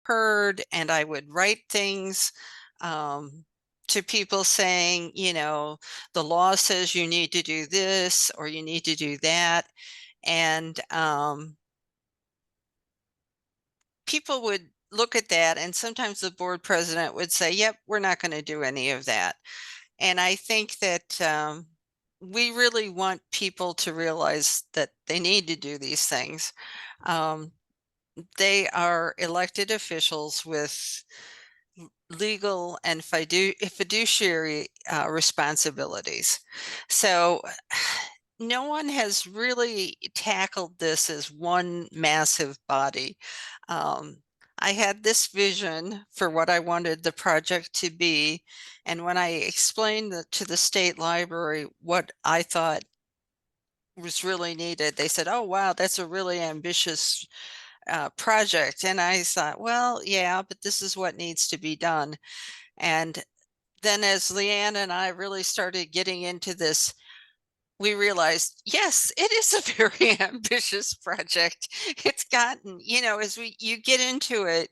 heard, and I would write things to people saying, you know, the law says you need to do this or you need to do that. And people would look at that, and sometimes the board president would say, yep, we're not going to do any of that. And I think that we really want people to realize that they need to do these things. They are elected officials with legal and fiduciary responsibilities. So no one has really tackled this as one massive body. Um, I had this vision for what I wanted the project to be. And when I explained to the state library what I thought was really needed, they said, oh, wow, that's a really ambitious project. And I thought, well, yeah, but this is what needs to be done. And then as Leanne and I really started getting into this, we realized, yes, it is a very ambitious project. It's gotten, you know, as you get into it,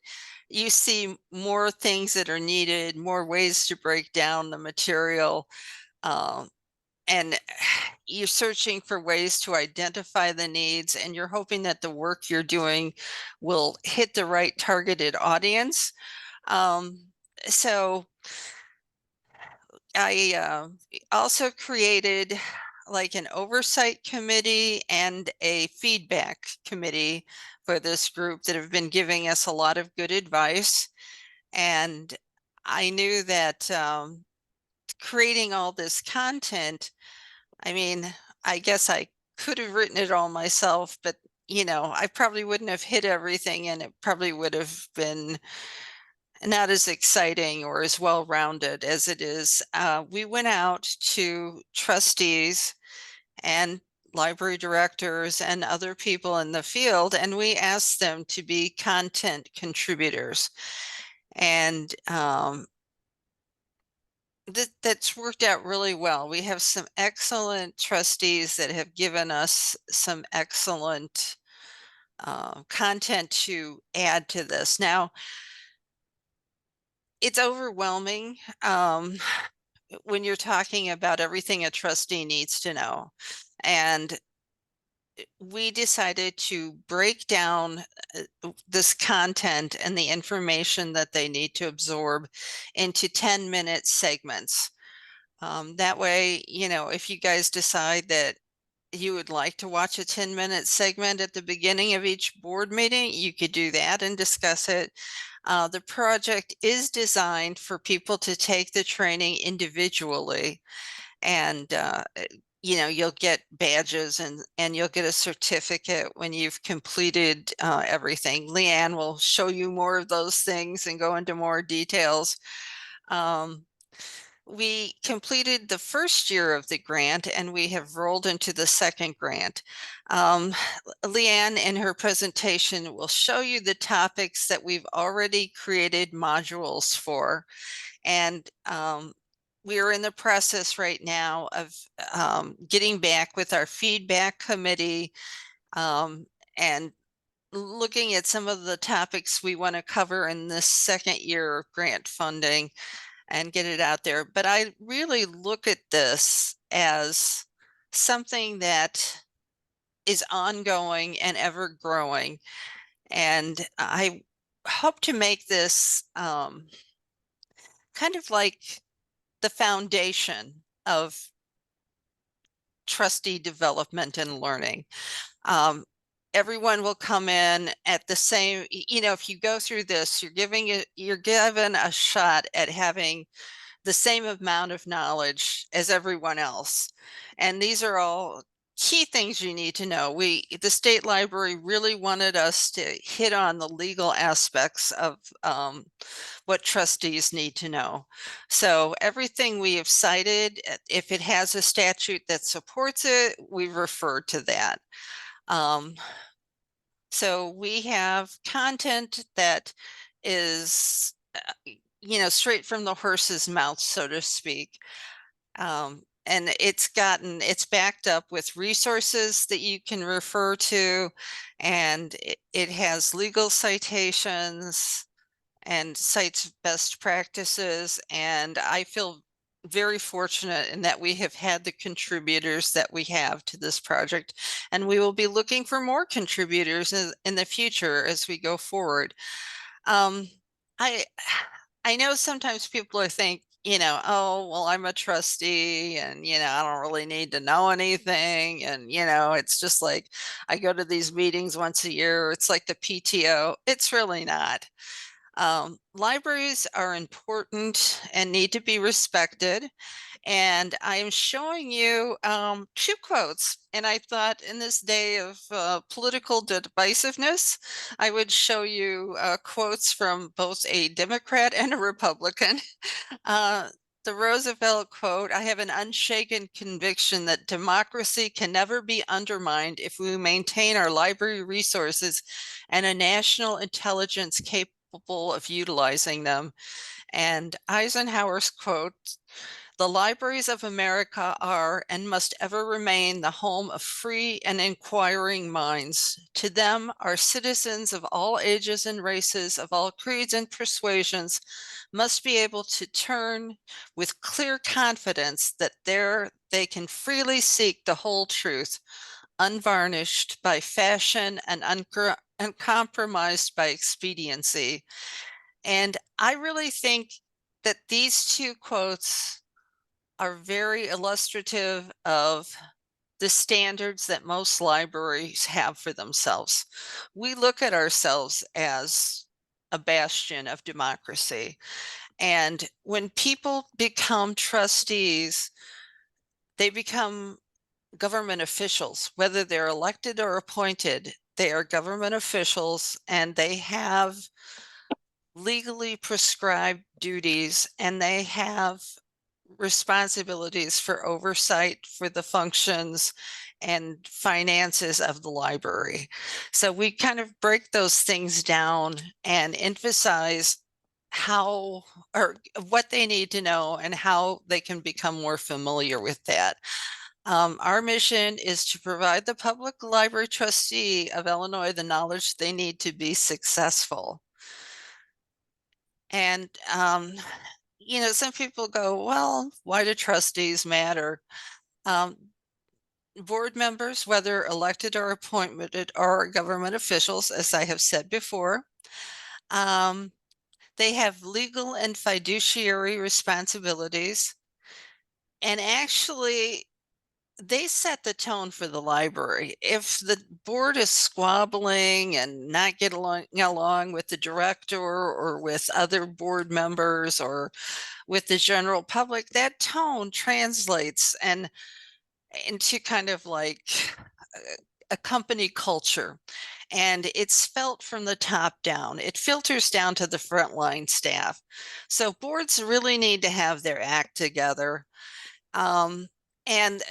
you see more things that are needed, more ways to break down the material. And you're searching for ways to identify the needs, and you're hoping that the work you're doing will hit the right targeted audience. So I also created like an oversight committee and a feedback committee for this group that have been giving us a lot of good advice. And I knew that creating all this content, I mean, I guess I could have written it all myself, but you know, I probably wouldn't have hit everything, and it probably would have been not as exciting or as well-rounded as it is. We went out to trustees and library directors and other people in the field, and we asked them to be content contributors. And that's worked out really well. We have some excellent trustees that have given us some excellent content to add to this. Now, it's overwhelming when you're talking about everything a trustee needs to know. And we decided to break down this content and the information that they need to absorb into 10-minute segments. That way, you know, if you guys decide that you would like to watch a 10-minute segment at the beginning of each board meeting, you could do that and discuss it. The project is designed for people to take the training individually, and you know, you'll get badges and you'll get a certificate when you've completed everything. Leanne will show you more of those things and go into more details. We completed the first year of the grant, and we have rolled into the second grant. Leanne in her presentation will show you the topics that we've already created modules for. And we are in the process right now of getting back with our feedback committee and looking at some of the topics we want to cover in this second year of grant funding and get it out there. But I really look at this as something that is ongoing and ever growing. And I hope to make this kind of like the foundation of trustee development and learning. Everyone will come in at the same, you know, if you go through this, you're given a shot at having the same amount of knowledge as everyone else. And these are all key things you need to know. The state library really wanted us to hit on the legal aspects of what trustees need to know. So everything we have cited, if it has a statute that supports it, we refer to that. So we have content that is, you know, straight from the horse's mouth, so to speak. And it's backed up with resources that you can refer to, and it has legal citations, and cites best practices. And I feel very fortunate in that we have had the contributors that we have to this project, and we will be looking for more contributors in the future as we go forward. Um, I I know sometimes people are think, oh, well, I'm a trustee and, I don't really need to know anything. And, it's just like I go to these meetings once a year. It's like the PTO. It's really not. Libraries are important and need to be respected. And I'm showing you two quotes. And I thought in this day of political divisiveness, I would show you quotes from both a Democrat and a Republican. Uh, the Roosevelt quote, I have an unshaken conviction that democracy can never be undermined if we maintain our library resources and a national intelligence capable of utilizing them. And Eisenhower's quote, the libraries of America are and must ever remain the home of free and inquiring minds. To them, our citizens of all ages and races, of all creeds and persuasions, must be able to turn with clear confidence that there they can freely seek the whole truth, unvarnished by fashion and uncompromised by expediency. And I really think that these two quotes are very illustrative of the standards that most libraries have for themselves. We look at ourselves as a bastion of democracy. And when people become trustees, they become government officials, whether they're elected or appointed. They are government officials and they have legally prescribed duties and they have responsibilities for oversight for the functions and finances of the library. So we kind of break those things down and emphasize how or what they need to know and how they can become more familiar with that. Our mission is to provide the public library trustee of Illinois the knowledge they need to be successful. And some people go, well, why do trustees matter? Um, board members, whether elected or appointed, are government officials, as I have said before. They have legal and fiduciary responsibilities. And actually, they set the tone for the library. If the board is squabbling and not getting along with the director or with other board members or with the general public, that tone translates and into kind of like a company culture. And it's felt from the top down. It filters down to the frontline staff. So boards really need to have their act together. And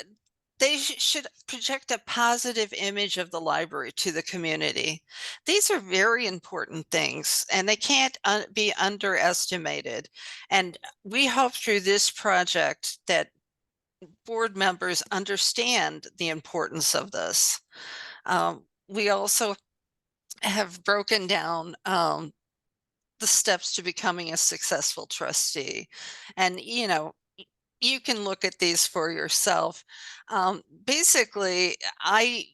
they should project a positive image of the library to the community. These are very important things and they can't be underestimated. And we hope through this project that board members understand the importance of this. We also have broken down the steps to becoming a successful trustee. And, you can look at these for yourself. Basically, I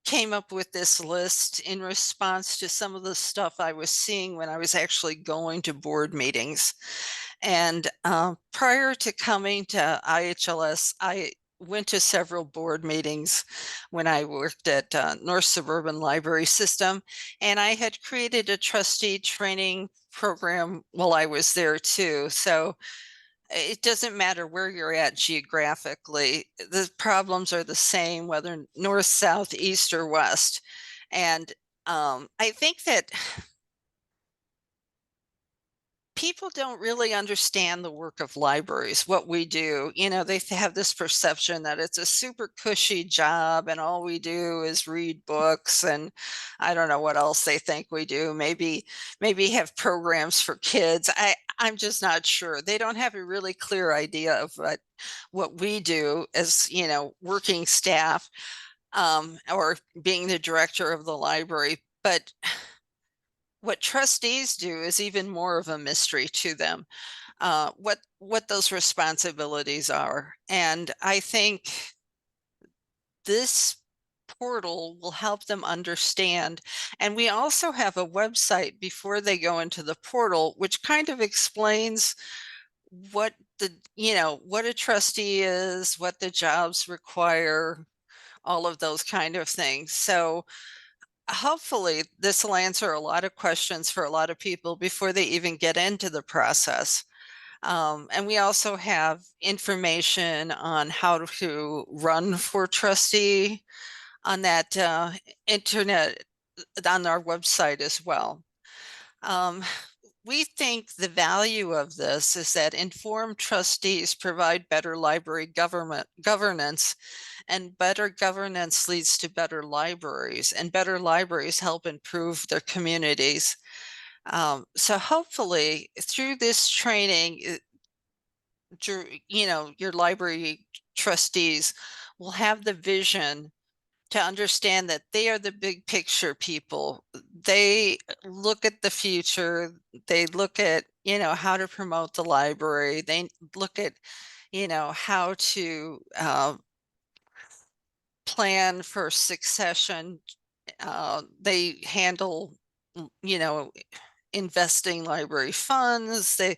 came up with this list in response to some of the stuff I was seeing when I was actually going to board meetings. And prior to coming to IHLS, I went to several board meetings when I worked at North Suburban Library System, and I had created a trustee training program while I was there too. So it doesn't matter where you're at geographically, the problems are the same, whether north, south, east, or west. And I think that people don't really understand the work of libraries, what we do. They have this perception that it's a super cushy job and all we do is read books and I don't know what else they think we do. Maybe have programs for kids. I'm just not sure. They don't have a really clear idea of what we do as, working staff or being the director of the library. But what trustees do is even more of a mystery to them, what those responsibilities are. And I think this portal will help them understand. And we also have a website before they go into the portal, which kind of explains what what a trustee is, what the jobs require, all of those kind of things. So hopefully this will answer a lot of questions for a lot of people before they even get into the process. And we also have information on how to run for trustee on that internet, on our website as well. We think the value of this is that informed trustees provide better library governance, and better governance leads to better libraries, and better libraries help improve their communities. So hopefully through this training, your library trustees will have the vision to understand that they are the big picture people. They look at the future. They look at, how to promote the library. They look at, how to plan for succession. They handle, investing library funds. They,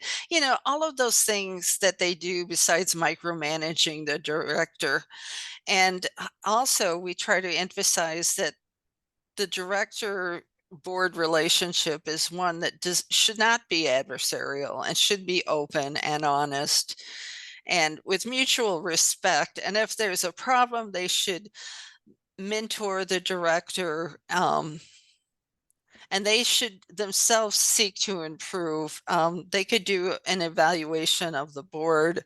all of those things that they do besides micromanaging the director. And also we try to emphasize that the director board relationship is one that should not be adversarial and should be open and honest and with mutual respect. And if there's a problem, they should mentor the director, and they should themselves seek to improve. They could do an evaluation of the board.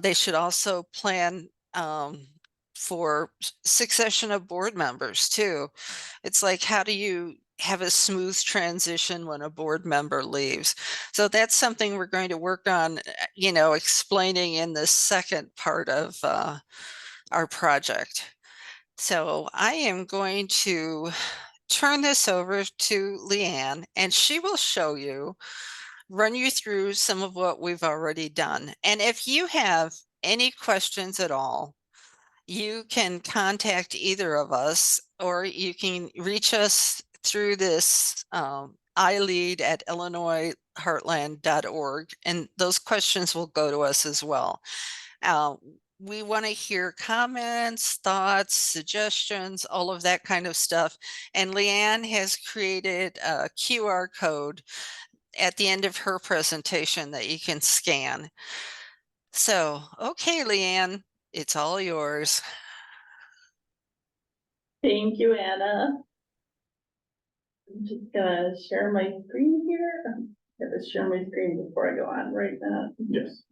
They should also plan for succession of board members too. It's like, how do you have a smooth transition when a board member leaves? So that's something we're going to work on, explaining in the second part of our project. So I am going to turn this over to Leanne, and she will run you through some of what we've already done. And if you have any questions at all, you can contact either of us, or you can reach us through this iLEAD at illinoisheartland.org, and those questions will go to us as well. We want to hear comments, thoughts, suggestions, all of that kind of stuff. And Leanne has created a QR code at the end of her presentation that you can scan. So, okay, Leanne, it's all yours. Thank you, Anna. I'm just gonna share my screen here. I'm gonna share my screen before I go on right now. Yes.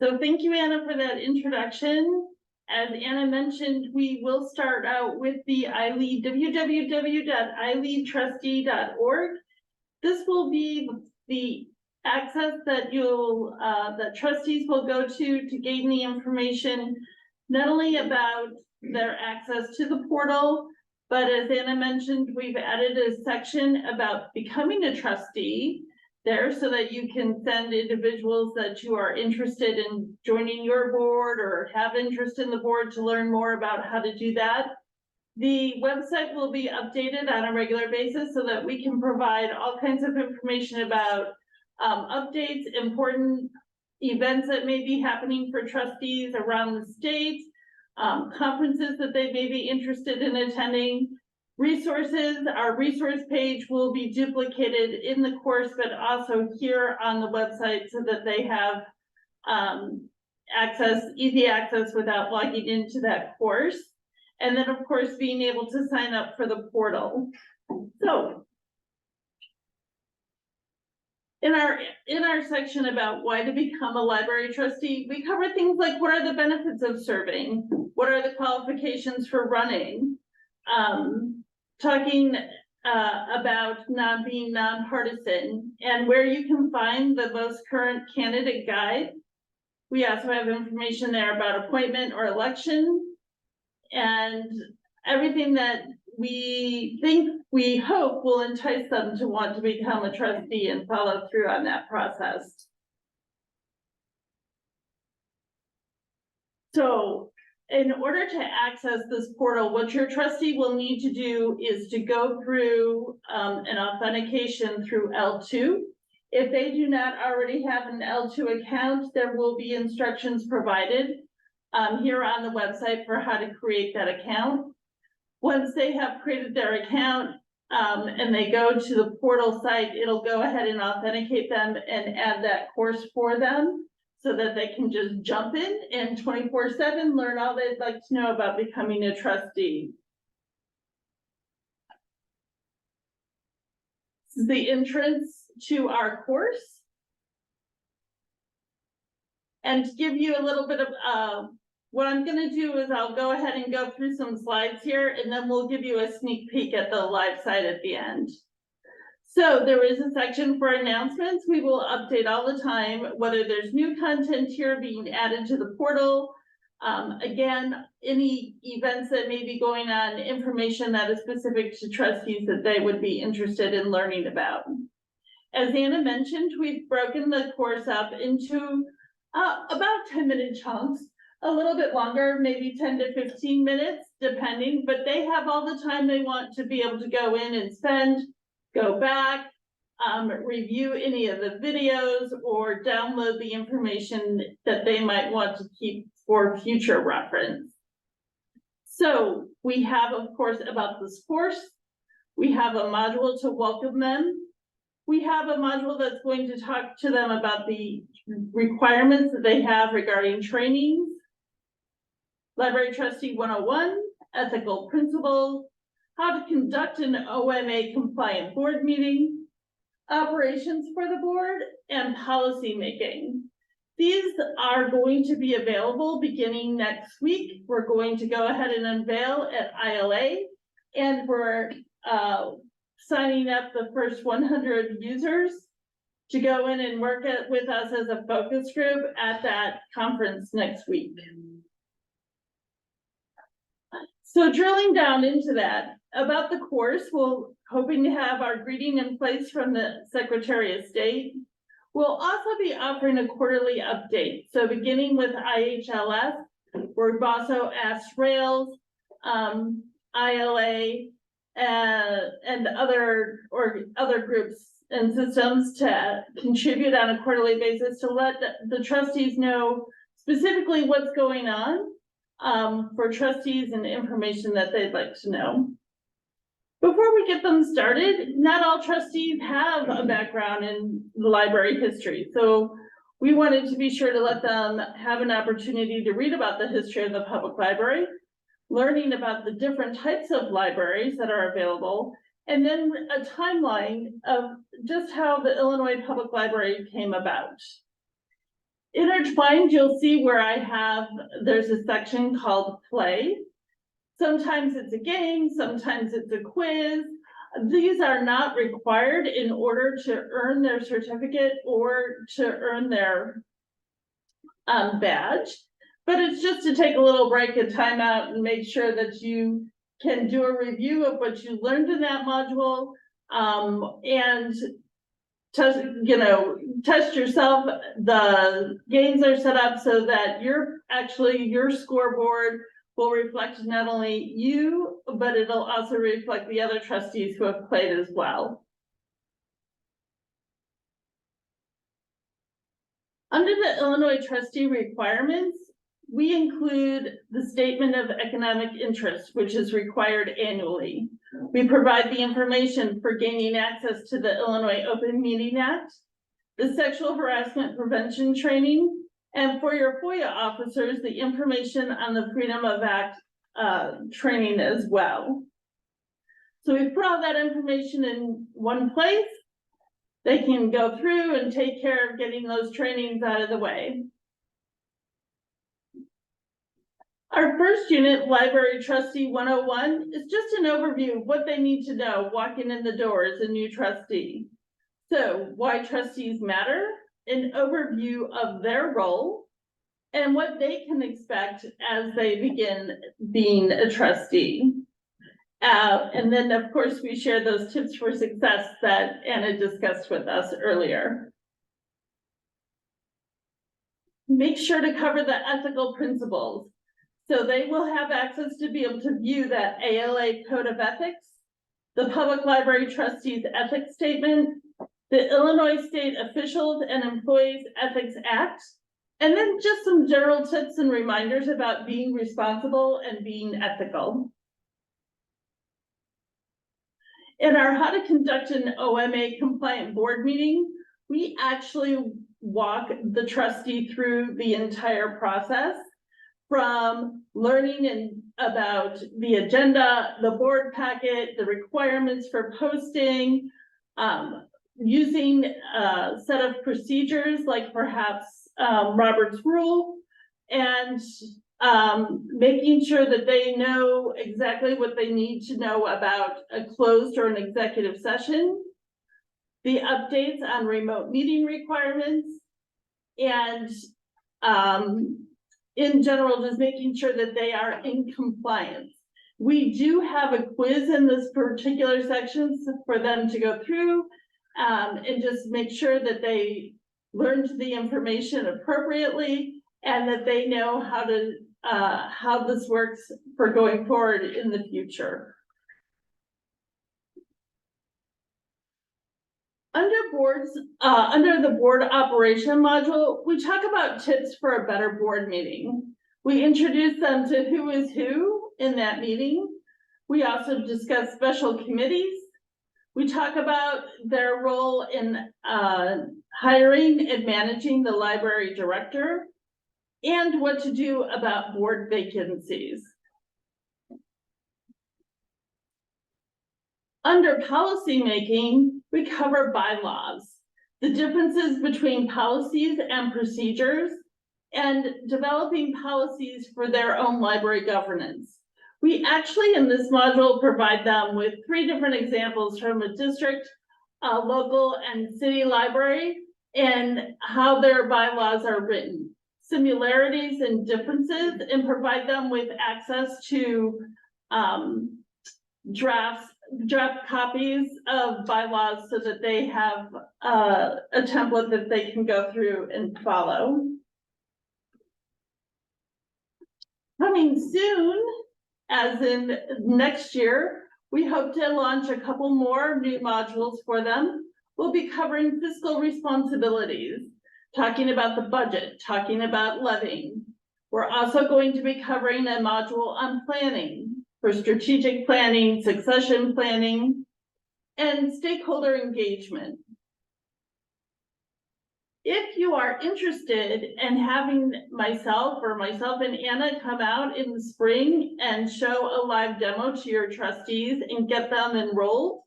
So thank you, Anna, for that introduction. As Anna mentioned, we will start out with the iLEAD, www.ileadtrustee.org. This will be the access that that trustees will go to gain the information, not only about their access to the portal, but as Anna mentioned, we've added a section about becoming a trustee there so that you can send individuals that you are interested in joining your board or have interest in the board to learn more about how to do that. The website will be updated on a regular basis so that we can provide all kinds of information about updates, important events that may be happening for trustees around the state, conferences that they may be interested in attending, resources. Our resource page will be duplicated in the course, but also here on the website so that they have easy access without logging into that course. And then of course, being able to sign up for the portal. So In our section about why to become a library trustee, we cover things like what are the benefits of serving, what are the qualifications for running, talking about not being nonpartisan, and where you can find the most current candidate guide. We also have information there about appointment or election, and everything that we hope will entice them to want to become a trustee and follow through on that process. So in order to access this portal, what your trustee will need to do is to go through an authentication through L2. If they do not already have an L2 account, there will be instructions provided here on the website for how to create that account. Once they have created their account and they go to the portal site, it'll go ahead and authenticate them and add that course for them so that they can just jump in and 24/7 learn all they'd like to know about becoming a trustee. This is the entrance to our course. And to give you a little bit of what I'm going to do is I'll go ahead and go through some slides here, and then we'll give you a sneak peek at the live site at the end. So there is a section for announcements. We will update all the time, whether there's new content here being added to the portal. Again, any events that may be going on, information that is specific to trustees that they would be interested in learning about. As Anna mentioned, we've broken the course up into about 10-minute chunks. A little bit longer, maybe 10 to 15 minutes, depending, but they have all the time they want to be able to go in and spend, go back, review any of the videos, or download the information that they might want to keep for future reference. So we have, of course, about this course. We have a module to welcome them. We have a module that's going to talk to them about the requirements that they have regarding trainings. Library Trustee 101, ethical principles, how to conduct an OMA compliant board meeting, operations for the board, and policy making. These are going to be available beginning next week. We're going to go ahead and unveil at ILA, and we're signing up the first 100 users to go in and work with us as a focus group at that conference next week. So drilling down into that, about the course, we're hoping to have our greeting in place from the Secretary of State. We'll also be offering a quarterly update. So beginning with IHLS, we've also asked Rails, ILA, and other groups and systems to contribute on a quarterly basis to let the trustees know specifically what's going on for trustees and information that they'd like to know. Before we get them started, not all trustees have a background in library history, so we wanted to be sure to let them have an opportunity to read about the history of the public library, learning about the different types of libraries that are available, and then a timeline of just how the Illinois Public Library came about. Intertwined, you'll see where there's a section called play. Sometimes it's a game, sometimes it's a quiz. These are not required in order to earn their certificate or to earn their badge, but it's just to take a little break and time out and make sure that you can do a review of what you learned in that module and test yourself. The games are set up so that your scoreboard will reflect not only you, but it'll also reflect the other trustees who have played as well. Under the Illinois trustee requirements, we include the statement of economic interest, which is required annually. We provide the information for gaining access to the Illinois Open Meeting Act, the sexual harassment prevention training, and for your FOIA officers, the information on the Freedom of Act training as well. So we put all that information in one place. they can go through and take care of getting those trainings out of the way. Our first unit, Library Trustee 101, is just an overview of what they need to know walking in the door as a new trustee. So why trustees matter, an overview of their role, and what they can expect as they begin being a trustee. And then, of course, we share those tips for success that Anna discussed with us earlier. Make sure to cover the ethical principles. So they will have access to be able to view that ALA Code of Ethics, the Public Library Trustees Ethics Statement, the Illinois State Officials and Employees Ethics Act, and then just some general tips and reminders about being responsible and being ethical. In our How to Conduct an OMA Compliant Board meeting, we actually walk the trustee through the entire process, from learning about the agenda, the board packet, the requirements for posting, using a set of procedures like perhaps Robert's Rule, and making sure that they know exactly what they need to know about a closed or an executive session, the updates on remote meeting requirements, and in general, just making sure that they are in compliance. We do have a quiz in this particular section for them to go through and just make sure that they learned the information appropriately and that they know how this works for going forward in the future. Under the board operation module, we talk about tips for a better board meeting. We introduce them to who is who in that meeting. We also discuss special committees. We talk about their role in hiring and managing the library director and what to do about board vacancies. Under policy making, we cover bylaws, the differences between policies and procedures, and developing policies for their own library governance. We actually, in this module, provide them with 3 different examples from a district, local, and city library, and how their bylaws are written, similarities and differences, and provide them with access to draft copies of bylaws so that they have a template that they can go through and follow. Coming soon, as in next year, we hope to launch a couple more new modules for them. We'll be covering fiscal responsibilities, talking about the budget, talking about levying. We're also going to be covering a module on planning, for strategic planning, succession planning, and stakeholder engagement. If you are interested in having myself and Anna come out in the spring and show a live demo to your trustees and get them enrolled,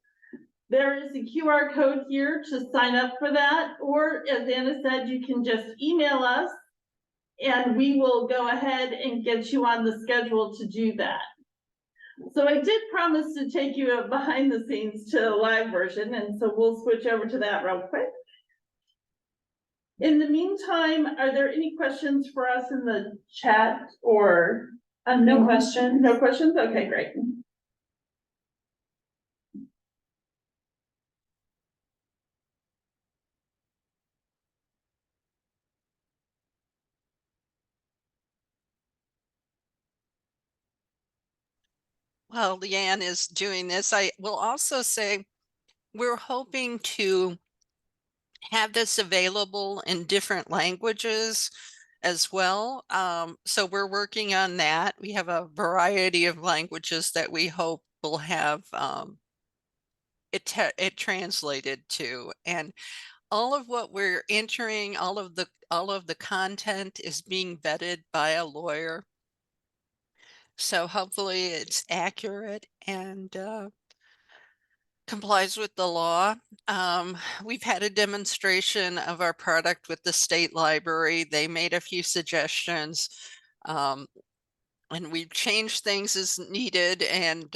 there is a QR code here to sign up for that, or as Anna said, you can just email us and we will go ahead and get you on the schedule to do that. So I did promise to take you behind the scenes to the live version, and so we'll switch over to that real quick. In the meantime, are there any questions for us in the chat or? No questions. No questions? Okay, great. While Leanne is doing this, I will also say we're hoping to have this available in different languages as well. So we're working on that. We have a variety of languages that we hope will have it translated to. And all of what we're entering, all of the content is being vetted by a lawyer. So hopefully it's accurate and complies with the law. We've had a demonstration of our product with the state library. They made a few suggestions, and we've changed things as needed. And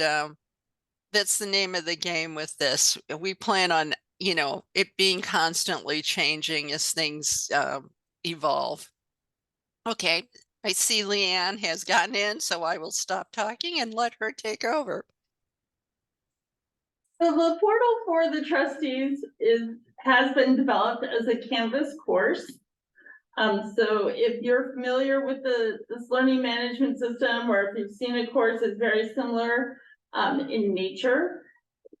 that's the name of the game with this. We plan on, it being constantly changing as things evolve. Okay, I see Leanne has gotten in, so I will stop talking and let her take over. So the portal for the trustees has been developed as a Canvas course. So if you're familiar with this learning management system, or if you've seen a course, it's very similar in nature.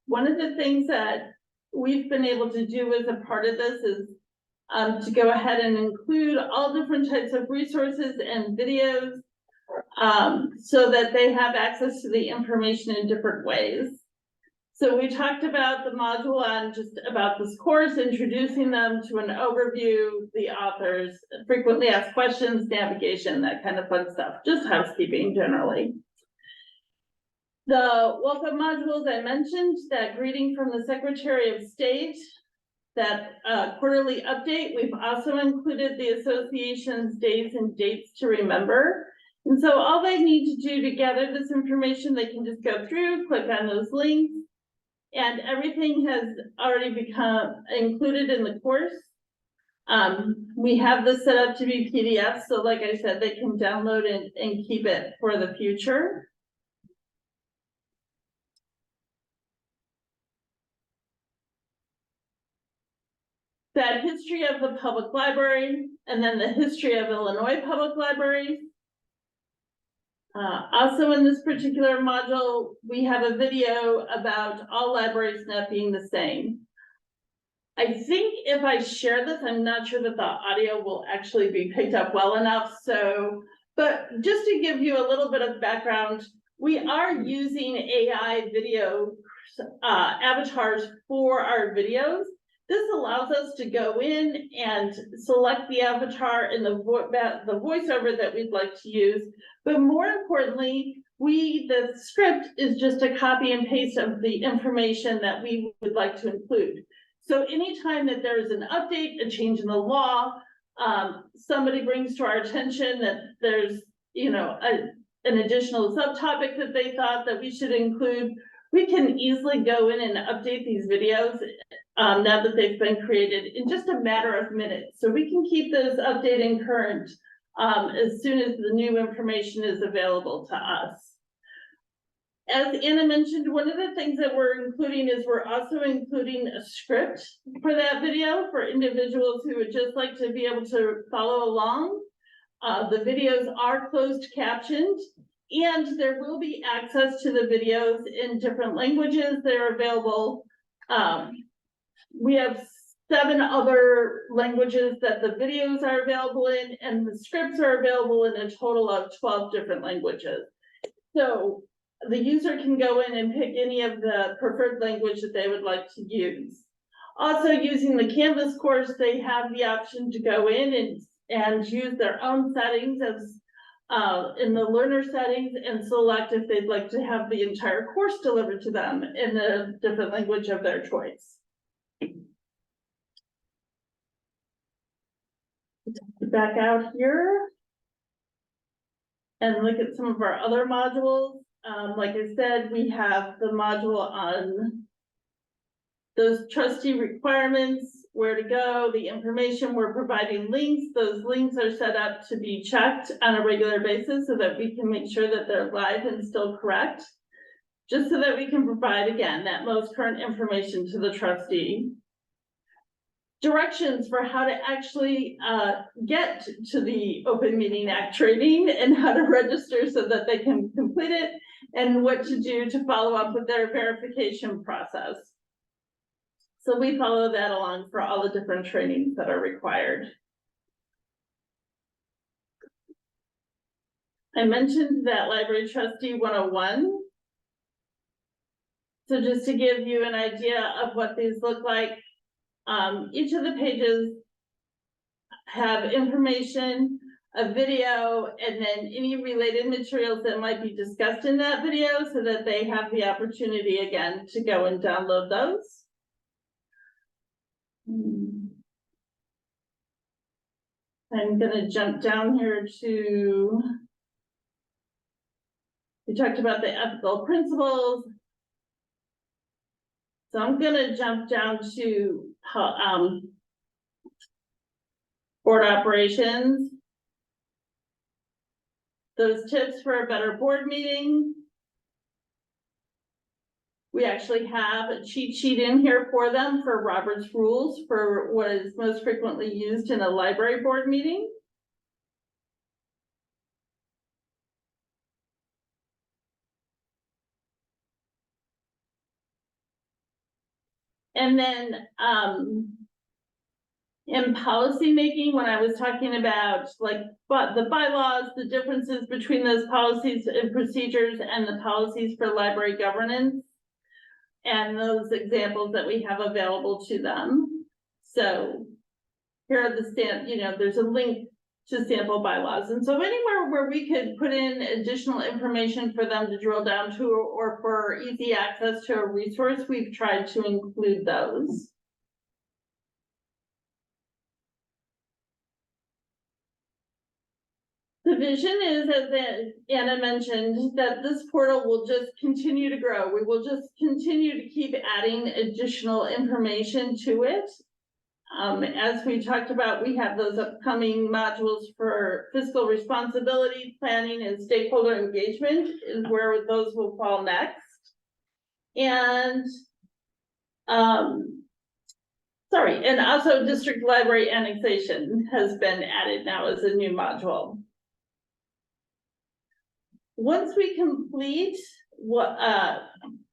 One of the things that we've been able to do as a part of this is to go ahead and include all different types of resources and videos so that they have access to the information in different ways. So we talked about the module on just about this course, introducing them to an overview, the authors, frequently asked questions, navigation, that kind of fun stuff, just housekeeping generally. The welcome modules I mentioned, that greeting from the Secretary of State, that quarterly update. We've also included the association's days and dates to remember. And so all they need to do to gather this information, they can just go through, click on those links, and everything has already become included in the course. We have this set up to be PDF, so like I said, they can download it and keep it for the future. That history of the public library, and then the history of Illinois public libraries. Also in this particular module, we have a video about all libraries not being the same. I think if I share this, I'm not sure that the audio will actually be picked up well enough. So, but just to give you a little bit of background, we are using AI video avatars for our videos. This allows us to go in and select the avatar and the voiceover that we'd like to use. But more importantly, the script is just a copy and paste of the information that we would like to include. So anytime that there is an update, a change in the law, somebody brings to our attention that there's, an additional subtopic that they thought that we should include, we can easily go in and update these videos now that they've been created in just a matter of minutes. So we can keep those updated and current as soon as the new information is available to us. As Anna mentioned, one of the things that we're including is we're also including a script for that video for individuals who would just like to be able to follow along. The videos are closed captioned, and there will be access to the videos in different languages. They're available. We have 7 other languages that the videos are available in, and the scripts are available in a total of 12 different languages. So the user can go in and pick any of the preferred language that they would like to use. Also, using the Canvas course, they have the option to go in and use their own settings as in the learner settings and select if they'd like to have the entire course delivered to them in the different language of their choice. Back out here and look at some of our other modules. Like I said, we have the module on those trustee requirements, where to go, the information. We're providing links. Those links are set up to be checked on a regular basis so that we can make sure that they're live and still correct, just so that we can provide, again, that most current information to the trustee. Directions for how to actually get to the Open Meeting Act training and how to register so that they can complete it, and what to do to follow up with their verification process. So we follow that along for all the different trainings that are required. I mentioned that Library Trustee 101. So just to give you an idea of what these look like, each of the pages have information a video, and then any related materials that might be discussed in that video so that they have the opportunity again to go and download those. I'm gonna jump down here to, we talked about the ethical principles. So I'm gonna jump down to board operations. Those tips for a better board meeting. We actually have a cheat sheet in here for them for Robert's rules for what is most frequently used in a library board meeting. And then in policy making, when I was talking about the bylaws, the differences between those policies and procedures and the policies for library governance, and those examples that we have available to them. So here are the there's a link to sample bylaws. And so anywhere where we could put in additional information for them to drill down to, or for easy access to a resource, we've tried to include those. The vision is, as Anna mentioned, that this portal will just continue to grow. We will just continue to keep adding additional information to it. As we talked about, we have those upcoming modules for fiscal responsibility, planning, and stakeholder engagement is where those will fall next. And and also district library annexation has been added now as a new module. Once we complete what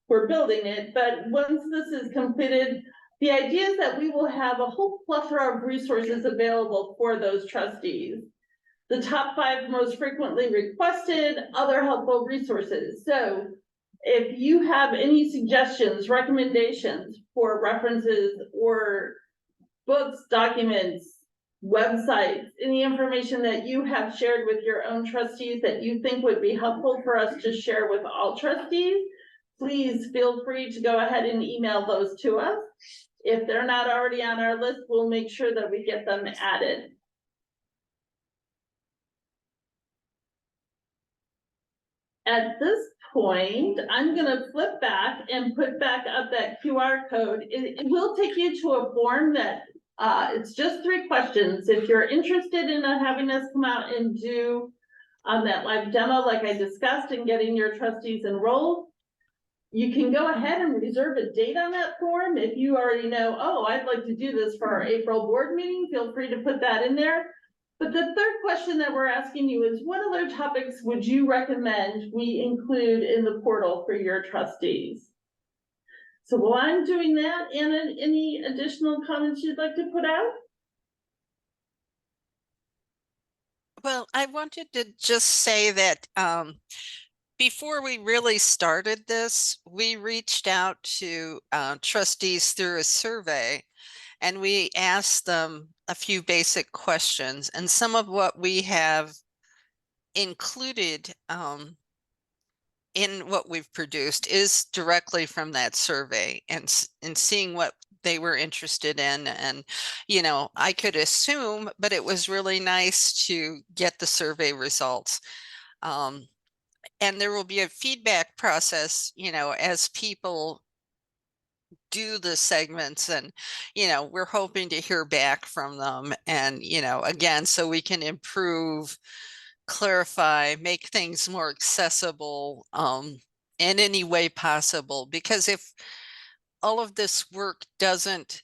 we're building it, but once this is completed, the idea is that we will have a whole plethora of resources available for those trustees. The top 5 most frequently requested, other helpful resources. So if you have any suggestions, recommendations for references or books, documents, websites, any information that you have shared with your own trustees that you think would be helpful for us to share with all trustees, please feel free to go ahead and email those to us. If they're not already on our list, we'll make sure that we get them added. At this point, I'm going to flip back and put back up that QR code. It will take you to a form that it's just 3 questions. If you're interested in having us come out and do that live demo, like I discussed, and getting your trustees enrolled, you can go ahead and reserve a date on that form. If you already know, oh, I'd like to do this for our April board meeting, feel free to put that in there. But the 3rd question that we're asking you is, what other topics would you recommend we include in the portal for your trustees? So while I'm doing that, Anna, any additional comments you'd like to put out? Well, I wanted to just say that before we really started this, we reached out to trustees through a survey, and we asked them a few basic questions. And some of what we have included in what we've produced is directly from that survey, and seeing what they were interested in. And, I could assume, but it was really nice to get the survey results. And there will be a feedback process, as people do the segments, and, we're hoping to hear back from them. And, again, so we can improve, clarify, make things more accessible in any way possible. Because if all of this work doesn't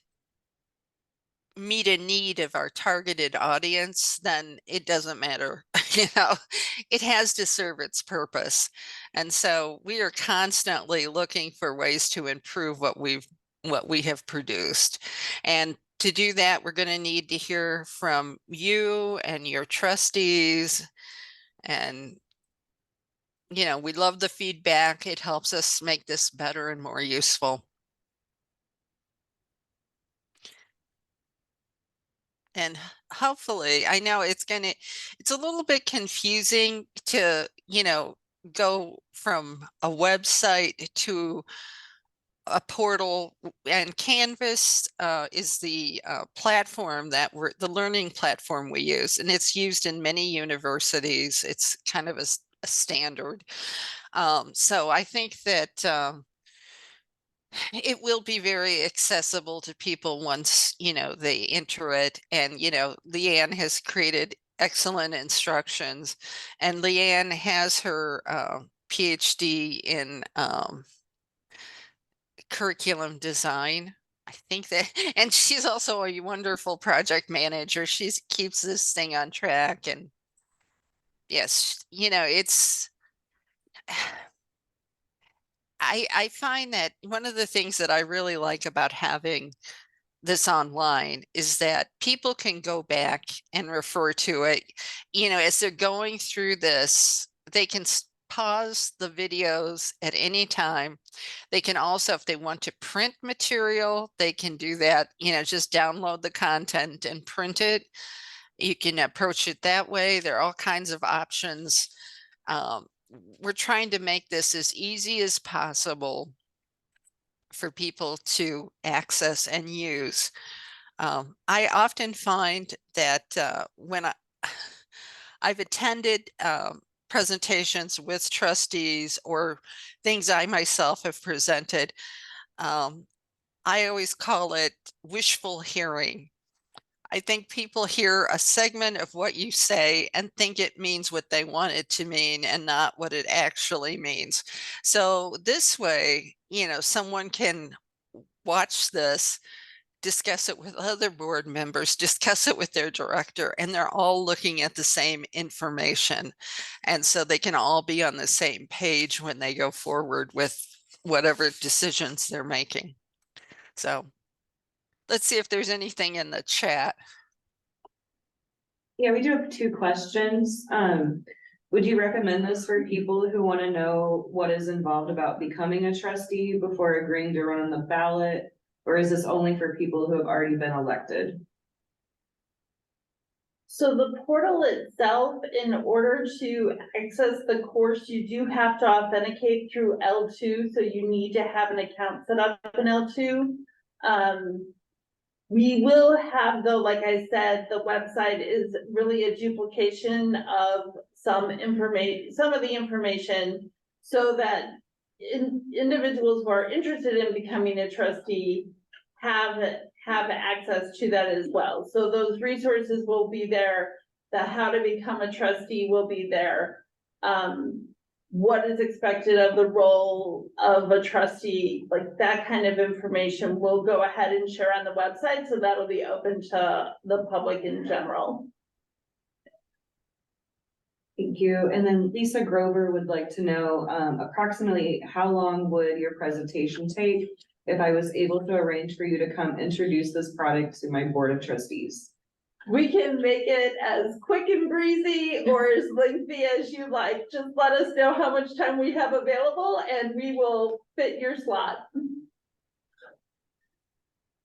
meet a need of our targeted audience, then it doesn't matter. It has to serve its purpose. And so we are constantly looking for ways to improve what we have produced. And to do that, we're going to need to hear from you and your trustees. And we love the feedback. It helps us make this better and more useful. And hopefully, I know it's a little bit confusing to, go from a website to a portal, and Canvas is the platform that the learning platform we use, and it's used in many universities. It's kind of a standard. So I think that it will be very accessible to people once, they enter it. And, Leanne has created excellent instructions, and Leanne has her PhD in curriculum design. I think that, and she's also a wonderful project manager. She keeps this thing on track. And yes, it's, I find that one of the things that I really like about having this online is that people can go back and refer to it, as they're going through this. They can pause the videos at any time. They can also, if they want to print material, they can do that, just download the content and print it. You can approach it that way. There are all kinds of options. We're trying to make this as easy as possible for people to access and use. I often find that when I've attended presentations with trustees or things I myself have presented, I always call it wishful hearing. I think people hear a segment of what you say and think it means what they want it to mean and not what it actually means. So this way, someone can watch this, discuss it with other board members, discuss it with their director, and they're all looking at the same information. And so they can all be on the same page when they go forward with whatever decisions they're making. So let's see if there's anything in the chat. Yeah, we do have 2 questions. Would you recommend this for people who want to know what is involved about becoming a trustee before agreeing to run on the ballot? Or is this only for people who have already been elected? So the portal itself, in order to access the course, you do have to authenticate through L2. So you need to have an account set up in L2. We will have, though, like I said, the website is really a duplication of some of the information, so that individuals who are interested in becoming a trustee have access to that as well. So those resources will be there. The how to become a trustee will be there. What is expected of the role of a trustee, like that kind of information, we'll go ahead and share on the website. So that'll be open to the public in general. Thank you. And then Lisa Grover would like to know approximately how long would your presentation take if I was able to arrange for you to come introduce this product to my board of trustees? We can make it as quick and breezy or as lengthy as you like. Just let us know how much time we have available and we will fit your slot.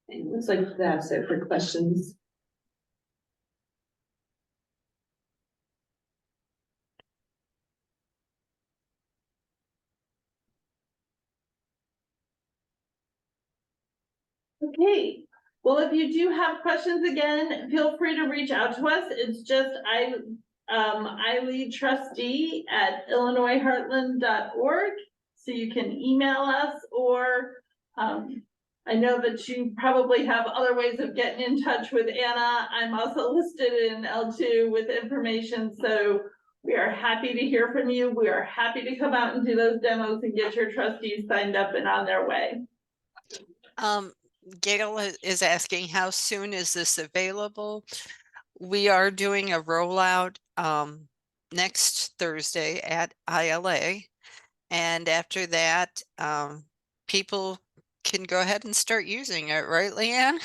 It looks like that's it for questions. Okay. Well, if you do have questions, again, feel free to reach out to us. It's just ileadtrustee at illinoisheartland.org. So you can email us, or I know that you probably have other ways of getting in touch with Anna. I'm also listed in L2 with information. So we are happy to hear from you. We are happy to come out and do those demos and get your trustees signed up and on their way. Gail is asking, how soon is this available? We are doing a rollout next Thursday at ILA. And after that, people can go ahead and start using it, right, Leanne?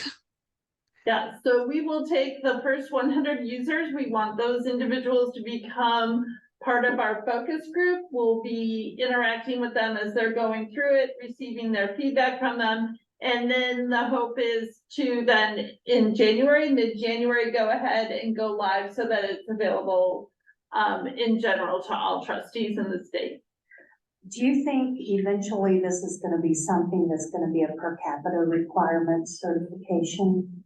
Yeah, so we will take the first 100 users. We want those individuals to become part of our focus group. We'll be interacting with them as they're going through it, receiving their feedback from them. And then the hope is to then in January, mid-January, go ahead and go live so that it's available in general to all trustees in the state. Do you think eventually this is going to be something that's going to be a per capita requirement certification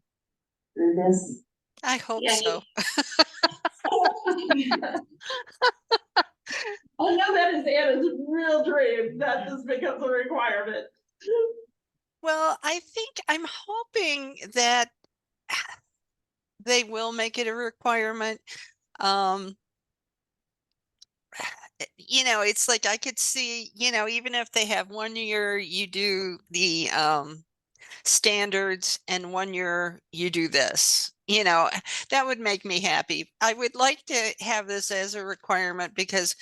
through this? I hope Yeah, so. I know that is Anna's real dream that this becomes a requirement. Well, I think I'm hoping that they will make it a requirement. You know, it's like I could see, you know, even if they have 1 year you do the standards and 1 year you do this, you know, that would make me happy. I would like to have this as a requirement because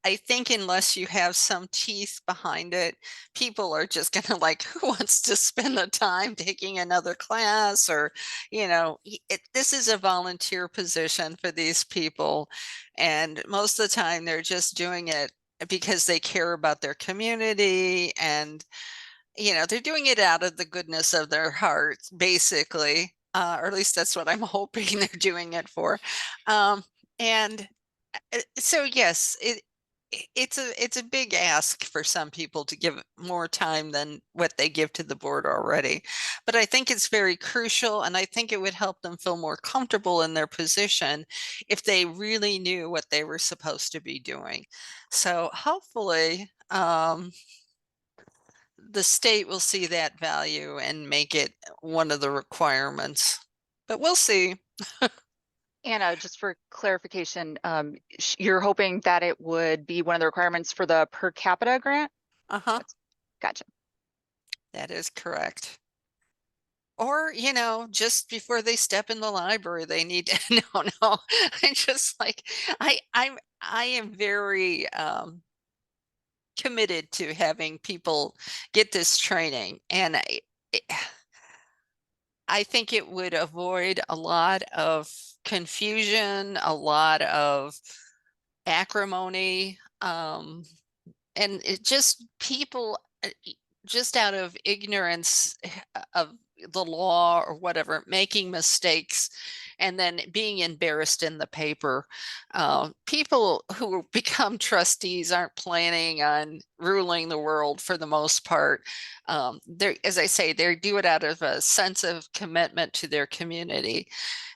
I think unless you have some teeth behind it, people are just gonna like, who wants to spend the time taking another class? Or, you know, this is a volunteer position for these people. And most of the time they're just doing it because they care about their community, and, you know, they're doing it out of the goodness of their hearts, basically. Or at least that's what I'm hoping they're doing it for. And so yes, it's a big ask for some people to give more time than what they give to the board already. But I think it's very crucial, and I think it would help them feel more comfortable in their position if they really knew what they were supposed to be doing. So hopefully, the state will see that value and make it one of the requirements. But we'll see. Anna, just for clarification, you're hoping that it would be one of the requirements for the per capita grant? Uh-huh. Gotcha. That is correct. Or, you know, just before they step in the library, they need to, no, I just like, I am very committed to having people get this training. And I think it would avoid a lot of confusion, a lot of acrimony, and it just people just out of ignorance of the law or whatever, making mistakes and then being embarrassed in the paper. People who become trustees aren't planning on ruling the world for the most part. They're, as I say, they do it out of a sense of commitment to their community,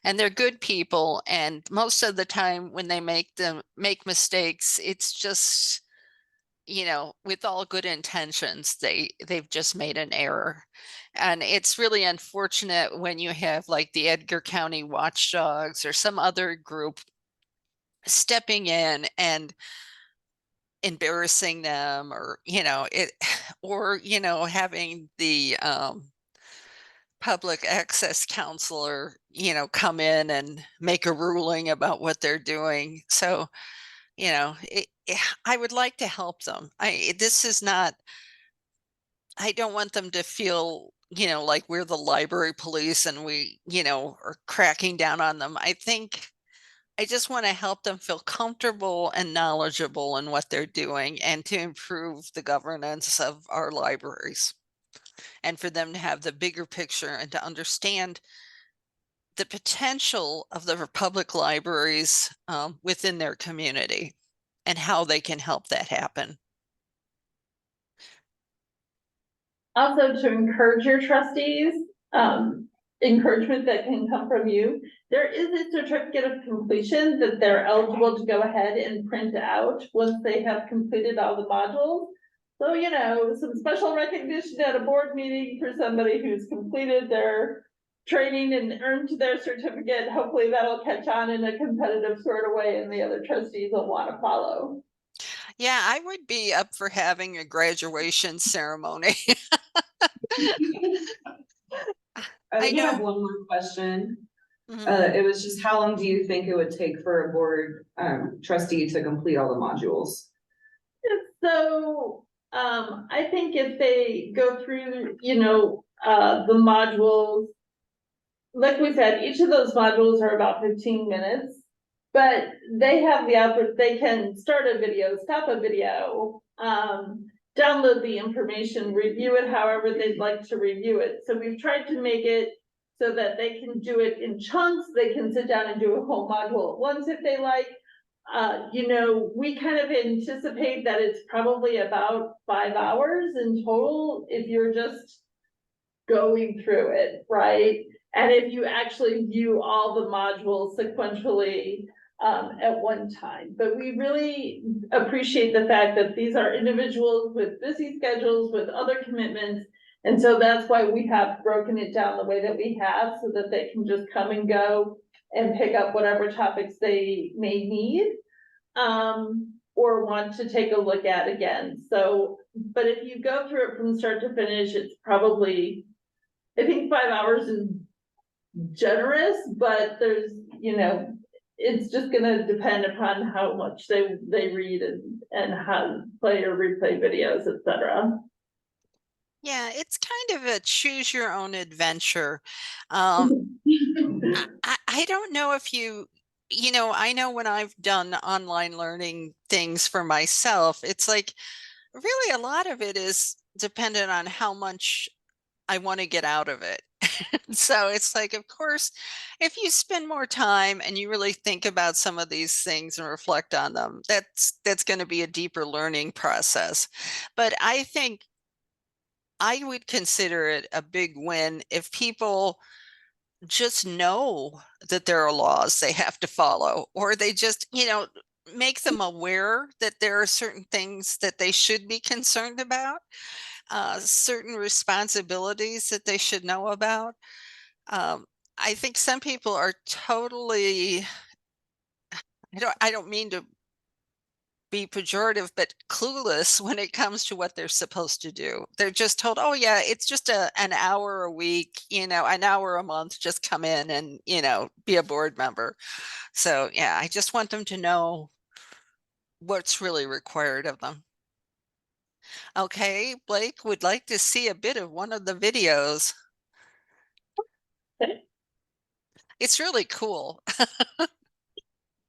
and they're good people. And most of the time when they make mistakes, it's just, you know, with all good intentions, they've just made an error. And it's really unfortunate when you have like the Edgar County Watchdogs or some other group stepping in and embarrassing them, or, you know, it, or, you know, having the public access counselor, you know, come in and make a ruling about what they're doing. So, you know, I would like to help them. This is not, I don't want them to feel, you know, like we're the library police and we, you know, are cracking down on them. I think I just want to help them feel comfortable and knowledgeable in what they're doing, and to improve the governance of our libraries, and for them to have the bigger picture and to understand the potential of the public libraries within their community and how they can help that happen. Also, to encourage your trustees, encouragement that can come from you. There is a certificate of completion that they're eligible to go ahead and print out once they have completed all the modules. So, you know, some special recognition at a board meeting for somebody who's completed their training and earned their certificate. Hopefully that'll catch on in a competitive sort of way, and the other trustees will want to follow. Yeah, I would be up for having a graduation ceremony. I I do have know. one more question. Mhm. It was just, how long do you think it would take for a board trustee to complete all the modules? So, I think if they go through, you know, the modules, like we said, each of those modules are about 15 minutes, but they have the output, they can start a video, stop a video, download the information, review it however they'd like to review it. So we've tried to make it so that they can do it in chunks. They can sit down and do a whole module at once if they like. You know, we kind of anticipate that it's probably about 5 hours in total if you're just going through it, right? And if you actually view all the modules sequentially at one time. But we really appreciate the fact that these are individuals with busy schedules, with other commitments. And so that's why we have broken it down the way that we have, so that they can just come and go and pick up whatever topics they may need or want to take a look at again. So, but if you go through it from start to finish, it's probably, I think 5 hours is generous, but there's, you know, it's just gonna depend upon how much they read and how to play or replay videos, etc. Yeah, it's kind of a choose your own adventure. I don't know if you know, I know when I've done online learning things for myself, it's like really a lot of it is dependent on how much I want to get out of it. So it's like, of course, if you spend more time and you really think about some of these things and reflect on them, that's going to be a deeper learning process. But I think I would consider it a big win if people just know that there are laws they have to follow, or they just, you know, make them aware that there are certain things that they should be concerned about, certain responsibilities that they should know about. Um, I think some people are totally, I don't mean to be pejorative, but clueless when it comes to what they're supposed to do. They're just told, oh yeah, it's just an hour a week, you know, an hour a month, just come in and, you know, be a board member. So yeah, I just want them to know what's really required of them. Okay, Blake would like to see a bit of one of the videos. Okay. It's really cool.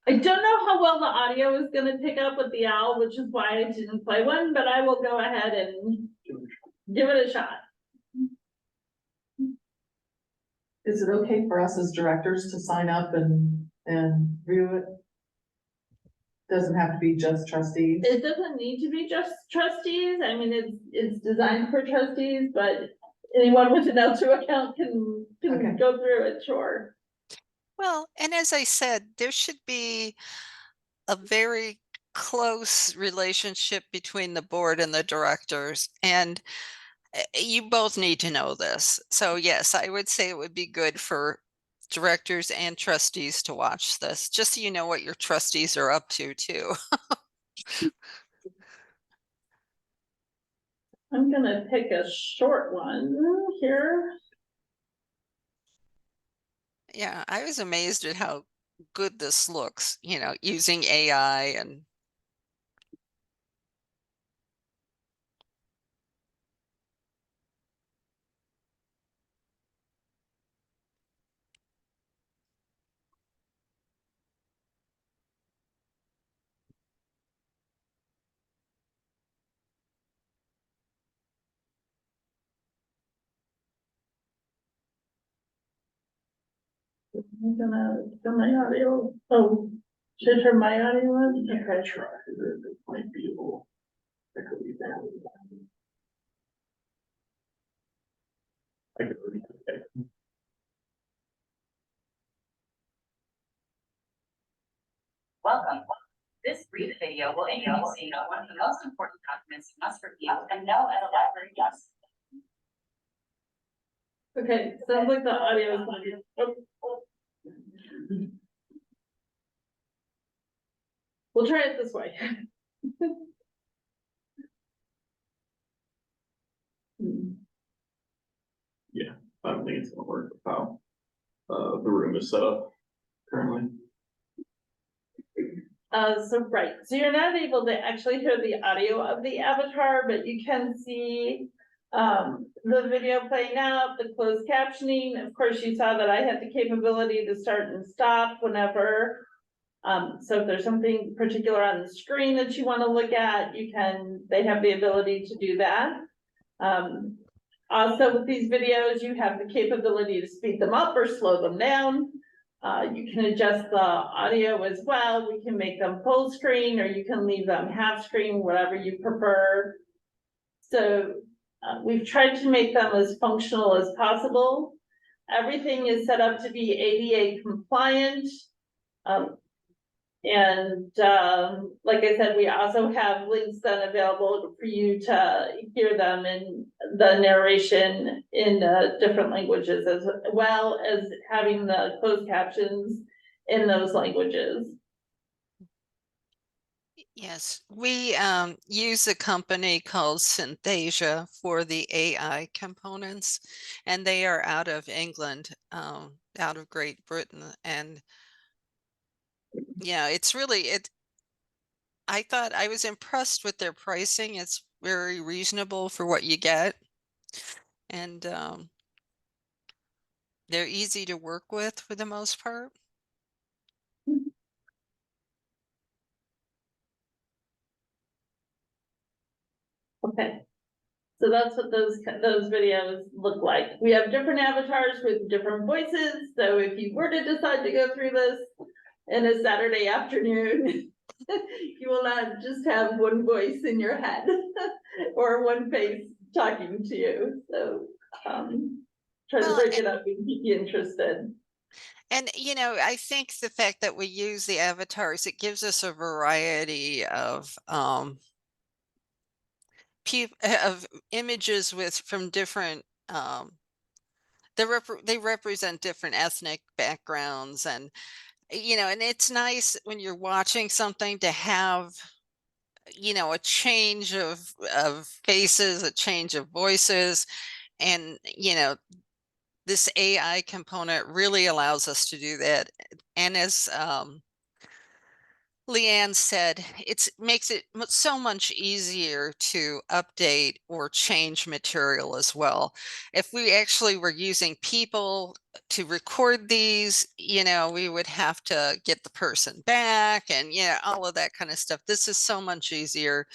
I don't know how well the audio is gonna pick up with the owl, which is why I didn't play one, but I will go ahead and give it a shot. Is it okay for us as directors to sign up and view it? Doesn't have to be just trustees. It doesn't need to be just trustees. I mean, it's designed for trustees, but anyone with an L2 account can Okay. go through it, sure. Well, and as I said, there should be a very close relationship between the board and the directors. And you both need to know this. So yes, I would say it would be good for directors and trustees to watch this, just so you know what your trustees are up to too. I'm gonna pick a short one here. Yeah, I was amazed at how good this looks, you know, using AI and I'm gonna turn my audio. Oh, should I turn my audio on? Okay. Try it might be able. That could be bad. I could already do that. Welcome. This brief video will introduce you to one of the most important documents you must review and know as a library trustee. Okay, sounds like the audio is on. Oh. We'll try it this way. I don't think it's gonna work with how the room is set up currently. So you're not able to actually hear the audio of the avatar, but you can see the video playing out, the closed captioning. Of course, you saw that I had the capability to start and stop whenever So if there's something particular on the screen that you want to look at, they have the ability to do that. Also with these videos, you have the capability to speed them up or slow them down. You can adjust the audio as well. We can make them full screen, or you can leave them half screen, whatever you prefer. So we've tried to make them as functional as possible. Everything is set up to be ADA compliant. Like I said, we also have links then available for you to hear them in the narration in different languages, as well as having the closed captions in those languages. Yes, we use a company called Synthesia for the AI components, and they are out of England, out of Great Britain. And yeah, it's really I thought I was impressed with their pricing. It's very reasonable for what you get. And they're easy to work with for the most part. Okay. So that's what those videos look like. We have different avatars with different voices. So if you were to decide to go through this in a Saturday afternoon, you will not just have one voice in your head or one face talking to you. So try to break it up and keep you interested. And, I think the fact that we use the avatars, it gives us a variety of images from different they represent different ethnic backgrounds, and and it's nice when you're watching something to have a change of faces, a change of voices, and this AI component really allows us to do that. And as Leanne said, it makes it so much easier to update or change material as well. If we actually were using people to record these, we would have to get the person back and, all of that kind of stuff. This is so much easier.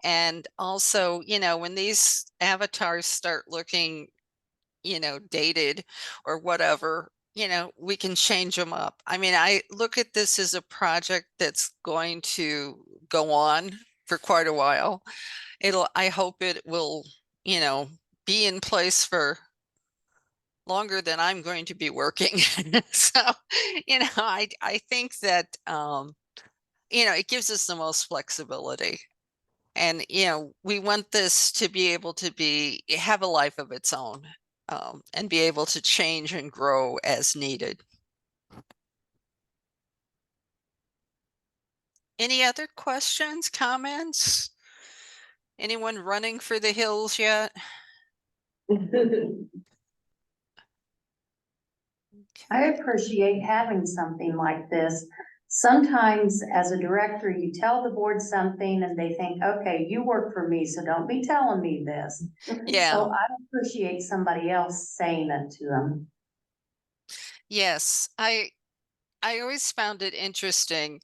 And also, when these avatars start looking, dated or whatever, we can change them up. I mean, I look at this as a project that's going to go on for quite a while. I hope it will, be in place for longer than I'm going to be working. So, I think that, it gives us the most flexibility. And, we want this to be able to have a life of its own. And be able to change and grow as needed. Any other questions, comments? Anyone running for the hills yet? I appreciate having something like this. Sometimes as a director, you tell the board something and they think, okay, you work for me, so don't be telling me this. Yeah. So I appreciate somebody else saying it to them. Yes, I always found it interesting.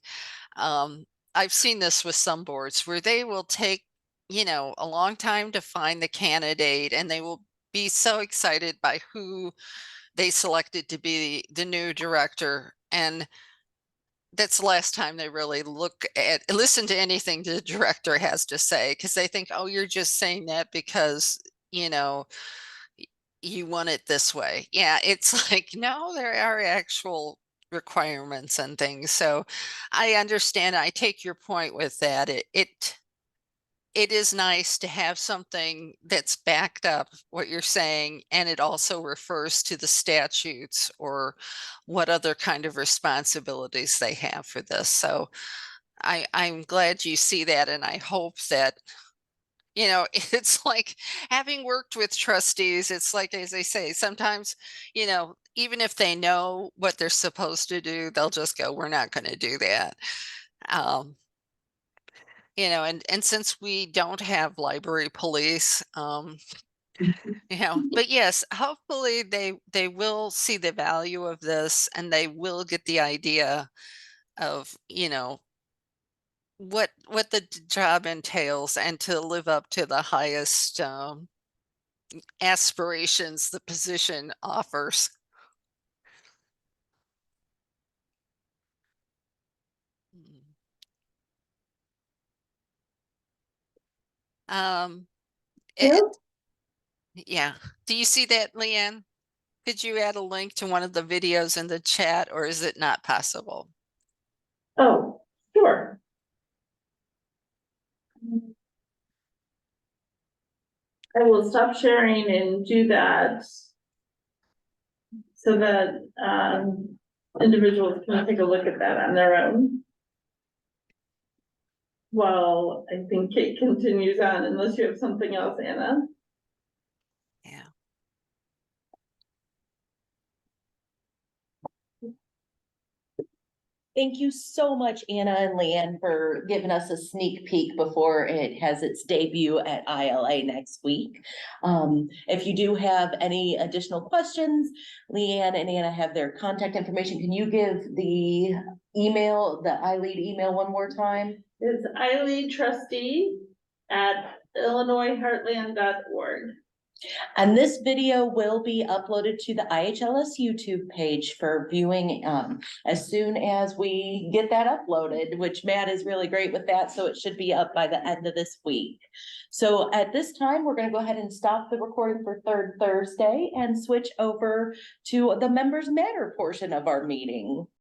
I've seen this with some boards where they will take, a long time to find the candidate, and they will be so excited by who they selected to be the new director. And that's the last time they really listen to anything the director has to say, because they think, oh, you're just saying that because, you want it this way. Yeah, it's like, no, there are actual requirements and things. So I understand. I take your point with that. It is nice to have something that's backed up what you're saying, and it also refers to the statutes or what other kind of responsibilities they have for this. So I'm glad you see that, and I hope that, it's like having worked with trustees, it's like, as I say, sometimes, even if they know what they're supposed to do, they'll just go, we're not going to do that. And since we don't have library police, but yes, hopefully they will see the value of this, and they will get the idea of, what the job entails and to live up to the highest aspirations the position offers. Um, it- yeah. Do you see that, Leanne? Could you add a link to one of the videos in the chat, or is it not possible? Oh, sure. I will stop sharing and do that. So that, individuals can take a look at that on their own. Well, I think Kate continues on unless you have something else, Anna. Yeah. Thank you so much, Anna and Leanne, for giving us a sneak peek before it has its debut at ILA next week. If you do have any additional questions, Leanne and Anna have their contact information. Can you give the email, the iLEAD email one more time? It's ileadtrustee@illinoisheartland.org. And this video will be uploaded to the IHLS YouTube page for viewing as soon as we get that uploaded, which Matt is really great with that, so it should be up by the end of this week. So at this time, we're gonna go ahead and stop the recording for Third Thursday and switch over to the Members Matter portion of our meeting.